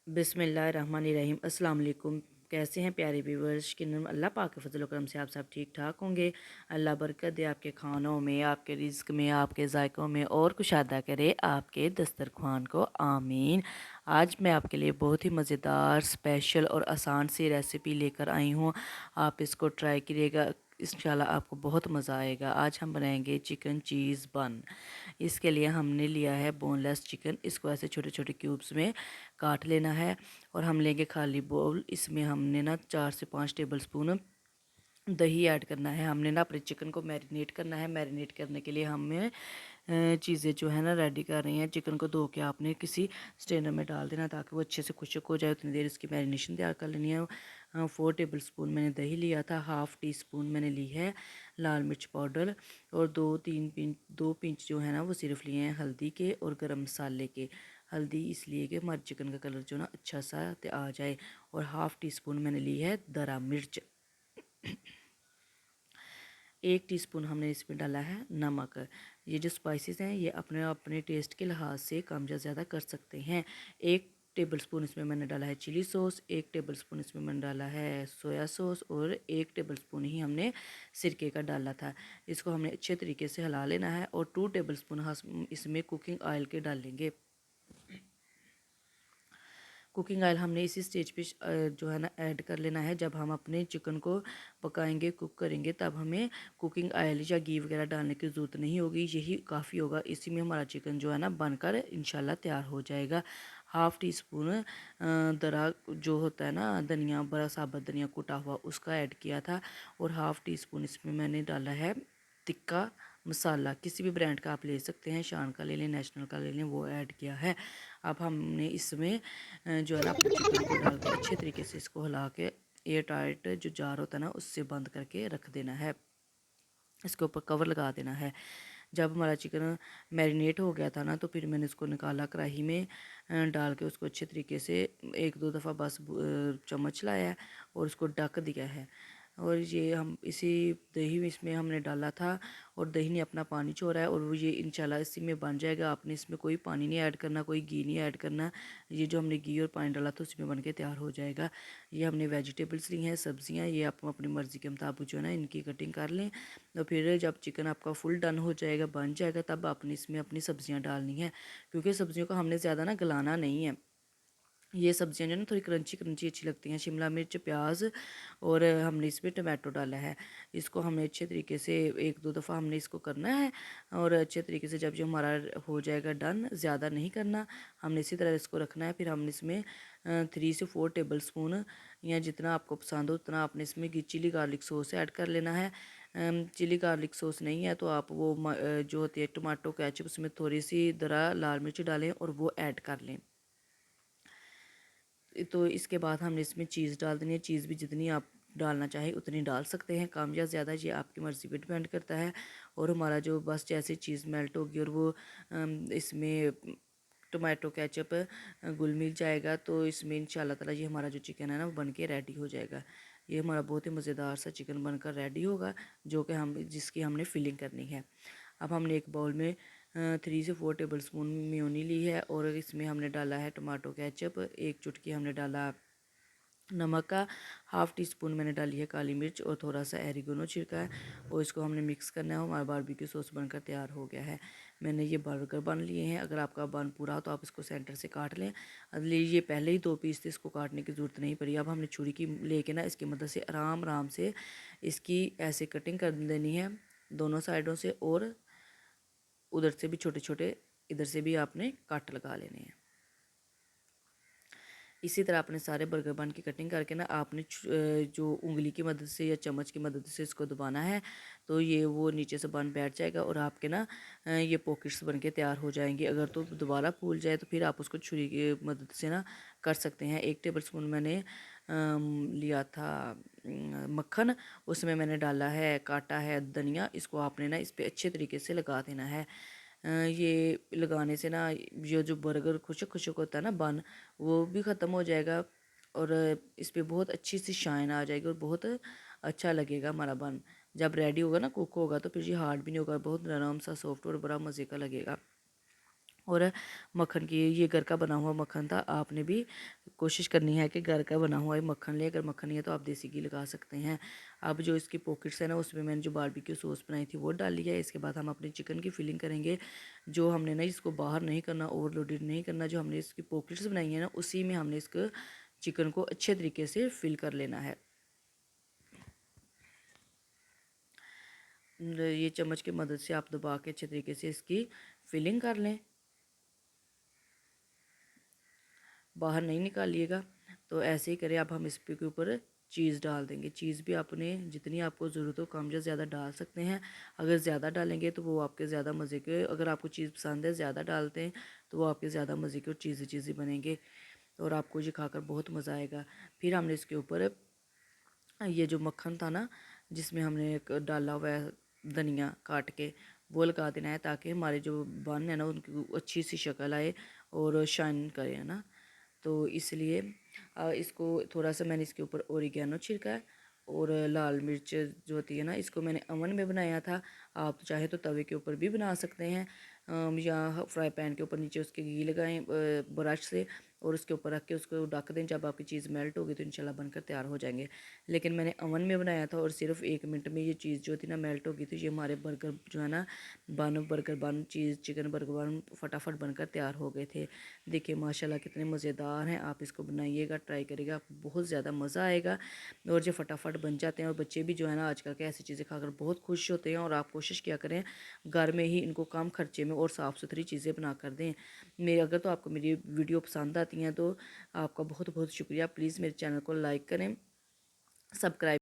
बिस्मिल्लाहिर्रहमानिर्रहीम। अस्सलाम वालेकुम। कैसे हैं प्यारे व्यूवर्स? यकीनन अल्लाह पाक के फजल करम से आप सब ठीक ठाक होंगे। अल्लाह बरकत दे आपके खानों में, आपके रिज़्क में, आपके जायकों में और कुशादा करे आपके दस्तरखान को, आमीन। आज मैं आपके लिए बहुत ही मज़ेदार, स्पेशल और आसान सी रेसिपी लेकर आई हूँ। आप इसको ट्राई करिएगा, इंशाल्लाह आपको बहुत मज़ा आएगा। आज हम बनाएंगे चिकन चीज़ बन। इसके लिए हमने लिया है बोनलेस चिकन। इसको ऐसे छोटे छोटे क्यूब्स में काट लेना है और हम लेंगे खाली बोल। इसमें हमने ना 4 से 5 टेबल स्पून दही ऐड करना है। हमने ना अपने चिकन को मैरिनेट करना है। मैरिनेट करने के लिए हमें चीज़ें जो है ना रेडी कर रही हैं। चिकन को धो के आपने किसी स्ट्रेनर में डाल देना ताकि वो अच्छे से खुश्क हो जाए। उतनी देर इसकी मैरिनेशन तैयार कर लेनी है। 4 टेबल स्पून मैंने दही लिया था। हाफ़ टी स्पून मैंने ली है लाल मिर्च पाउडर और 2 पिंच जो है ना वो सिर्फ लिए हैं हल्दी के और गरम मसाले के। हल्दी इसलिए कि हमारे चिकन का कलर जो ना अच्छा सा आ जाए। और हाफ़ टी स्पून मैंने ली है दरा मिर्च। 1 टीस्पून हमने इसमें डाला है नमक। ये जो स्पाइसेस हैं ये अपने अपने टेस्ट के लिहाज से कम या ज़्यादा कर सकते हैं। 1 टेबल स्पून इसमें मैंने डाला है चिली सॉस। 1 टेबल स्पून इसमें मैंने डाला है सोया सॉस और 1 टेबल स्पून ही हमने सिरके का डाला था। इसको हमने अच्छे तरीके से हिला लेना है और 2 टेबल स्पून हम इसमें कुकिंग ऑयल के डालेंगे। कुकिंग ऑयल हमने इसी स्टेज पे जो है ना ऐड कर लेना है। जब हम अपने चिकन को पकाएंगे, कुक करेंगे, तब हमें कुकिंग ऑयल या घी वगैरह डालने की ज़रूरत नहीं होगी। यही काफ़ी होगा। इसी में हमारा चिकन जो है ना बनकर इंशाल्लाह तैयार हो जाएगा। हाफ़ टी स्पून दरा जो होता है ना धनिया, बड़ा साबुत धनिया कुटा हुआ, उसका ऐड किया था। और हाफ़ टी स्पून इसमें मैंने डाला है तिक्का मसाला। किसी भी ब्रांड का आप ले सकते हैं, शान का ले लें, नेशनल का ले लें, वो ऐड किया है। अब हमने इसमें जो है ना अपने चिकन को डाल के अच्छे तरीके से इसको हिला के एयर टाइट जो जार होता है ना उससे बंद करके रख देना है। इसके ऊपर कवर लगा देना है। जब हमारा चिकन मैरिनेट हो गया था ना तो फिर मैंने इसको निकाला, कढ़ाई में डाल के उसको अच्छे तरीके से 1-2 दफ़ा बस चम्मच चलाया है और उसको ढक दिया है। और ये हम इसी दही में इसमें हमने डाला था और दही ने अपना पानी छोड़ा है और वो ये इंशाल्लाह इसी में बन जाएगा। आपने इसमें कोई पानी नहीं ऐड करना, कोई घी नहीं ऐड करना। ये जो हमने घी और पानी डाला था उसी में बन के तैयार हो जाएगा। ये हमने वेजिटेबल्स ली हैं, सब्जियां, ये आप अपनी मर्ज़ी के मुताबिक जो है ना इनकी कटिंग कर लें। तो फिर जब चिकन आपका फुल डन हो जाएगा, बन जाएगा, तब आपने इसमें अपनी सब्जियां डालनी है। क्योंकि सब्जियों को हमने ज़्यादा ना गलाना नहीं है। ये सब्जियां जो है ना थोड़ी क्रंची क्रंची अच्छी लगती हैं। शिमला मिर्च, प्याज और हमने इसमें टमाटो डाला है। इसको हमने अच्छे तरीके से 1-2 दफ़ा हमने इसको करना है और अच्छे तरीके से जब जो हमारा हो जाएगा डन, ज़्यादा नहीं करना, हमने इसी तरह इसको रखना है। फिर हमने इसमें 3 से 4 टेबल स्पून या जितना आपको पसंद हो उतना आपने इसमें चिली गार्लिक सॉस ऐड कर लेना है। चिली गार्लिक सॉस नहीं है तो आप वो जो होती है टमाटो केचप, उसमें थोड़ी सी दरा लाल मिर्च डालें और वो ऐड कर लें। तो इसके बाद हमने इसमें चीज़ डाल देनी है। चीज़ भी जितनी आप डालना चाहें उतनी डाल सकते हैं, कम या ज़्यादा, ये आपकी मर्ज़ी पे डिपेंड करता है। और हमारा जो बस जैसे चीज़ मेल्ट होगी और वो इसमें टोमेटो केचप घुल मिल जाएगा तो इसमें इंशाल्लाह ताला ये हमारा जो चिकन है ना वो बन के रेडी हो जाएगा। ये हमारा बहुत ही मज़ेदार सा चिकन बनकर रेडी होगा जो कि हम जिसकी हमने फिलिंग करनी है। अब हमने एक बाउल में 3 से 4 टेबल स्पून मेयोनी ली है और इसमें हमने डाला है टमाटो केचप। 1 चुटकी हमने डाला नमक का। हाफ़ टी स्पून मैंने डाली है काली मिर्च और थोड़ा सा एरिगेनो छिड़का है और इसको हमने मिक्स करना है। हमारा बारबेक्यू सॉस बनकर तैयार हो गया है। मैंने ये बर्गर बन लिए हैं। अगर आपका बन पूरा हो तो आप इसको सेंटर से काट लें। ये पहले ही 2 पीस थे, इसको काटने की ज़रूरत नहीं पड़ी। अब हमने छुरी की लेके ना इसकी मदद से आराम आराम से इसकी ऐसे कटिंग कर देनी है दोनों साइडों से और उधर से भी छोटे छोटे इधर से भी आपने कट लगा लेने हैं। इसी तरह आपने सारे बर्गर बन की कटिंग करके ना आपने जो उंगली की मदद से या चम्मच की मदद से इसको दबाना है तो ये वो नीचे से बन बैठ जाएगा और आपके ना ये पॉकेट्स बन के तैयार हो जाएंगे। अगर तो दोबारा फूल जाए तो फिर आप उसको छुरी की मदद से ना कर सकते हैं। 1 टेबल स्पून मैंने लिया था मक्खन, उसमें मैंने डाला है, काटा है धनिया। इसको आपने ना इस पर अच्छे तरीके से लगा देना है। ये लगाने से ना ये जो बर्गर खुशक खुशक होता है ना बन, वो भी ख़त्म हो जाएगा और इस पे बहुत अच्छी सी शाइन आ जाएगी और बहुत अच्छा लगेगा हमारा बन। जब रेडी होगा ना, कुक होगा, तो फिर ये हार्ड भी नहीं होगा, बहुत नरम सा सॉफ्ट और बड़ा मज़े का लगेगा। और मक्खन की, ये घर का बना हुआ मक्खन था, आपने भी कोशिश करनी है कि घर का बना हुआ मक्खन लें। अगर मक्खन नहीं है तो आप देसी घी लगा सकते हैं। अब जो इसकी पॉकेट्स है ना, उसमें मैंने जो बारबेक्यू सॉस बनाई थी वो डाल लिया है। इसके बाद हम अपने चिकन की फिलिंग करेंगे। जो हमने ना इसको बाहर नहीं करना, ओवरलोडेड नहीं करना, जो हमने इसकी पॉकेट्स बनाई है ना, उसी में हमने इसको चिकन को अच्छे तरीके से फिल कर लेना है। ये चम्मच की मदद से आप दबा के अच्छे तरीके से इसकी फिलिंग कर लें, बाहर नहीं निकालिएगा। तो ऐसे ही करें। अब हम इस के ऊपर चीज़ डाल देंगे। चीज़ भी अपने जितनी आपको ज़रूरत हो कम या ज़्यादा डाल सकते हैं। अगर ज़्यादा डालेंगे तो वो आपके ज़्यादा मज़े के, अगर आपको चीज़ पसंद है ज़्यादा डालते हैं तो वो आपके ज़्यादा मज़े के और चीज़ी बनेंगे और आपको ये खाकर बहुत मज़ा आएगा। फिर हमने इसके ऊपर ये जो मक्खन था ना, जिसमें हमने एक डाला हुआ है धनिया काट के, वो लगा देना है ताकि हमारे जो बन है ना उनकी अच्छी सी शक्ल आए और शाइन करे, है ना। तो इसलिए इसको थोड़ा सा मैंने इसके ऊपर ओरिगेनो छिड़का है। और लाल मिर्च जो होती है ना, इसको मैंने अवन में बनाया था। आप चाहे तो तवे के ऊपर भी बना सकते हैं, या फ्राई पैन के ऊपर नीचे उसके घी लगाएं ब्रश से और उसके ऊपर रख के उसको ढक दें। जब आपकी चीज़ मेल्ट होगी तो इंशाल्लाह बनकर तैयार हो जाएंगे। लेकिन मैंने अवन में बनाया था और सिर्फ 1 मिनट में ये चीज़ जो थी ना मेल्ट हो गई थी। ये हमारे बर्गर जो है ना, बर्गर बन चीज़ चिकन बर्गर बन फटाफट बनकर तैयार हो गए थे। देखिए माशाल्लाह कितने मज़ेदार हैं। आप इसको बनाइएगा, ट्राई करिएगा, आपको बहुत ज़्यादा मज़ा आएगा। और जो फटाफट बन जाते हैं और बच्चे भी जो है ना आजकल के ऐसी चीज़ें खाकर बहुत खुश होते हैं। और आप कोशिश किया करें घर में ही इनको कम खर्चे में और साफ़ सुथरी चीज़ें बना कर दें। मेरे अगर तो आपको मेरी वीडियो पसंद आती हैं तो आपका बहुत बहुत शुक्रिया। प्लीज़ मेरे चैनल को लाइक करें, सब्सक्राइब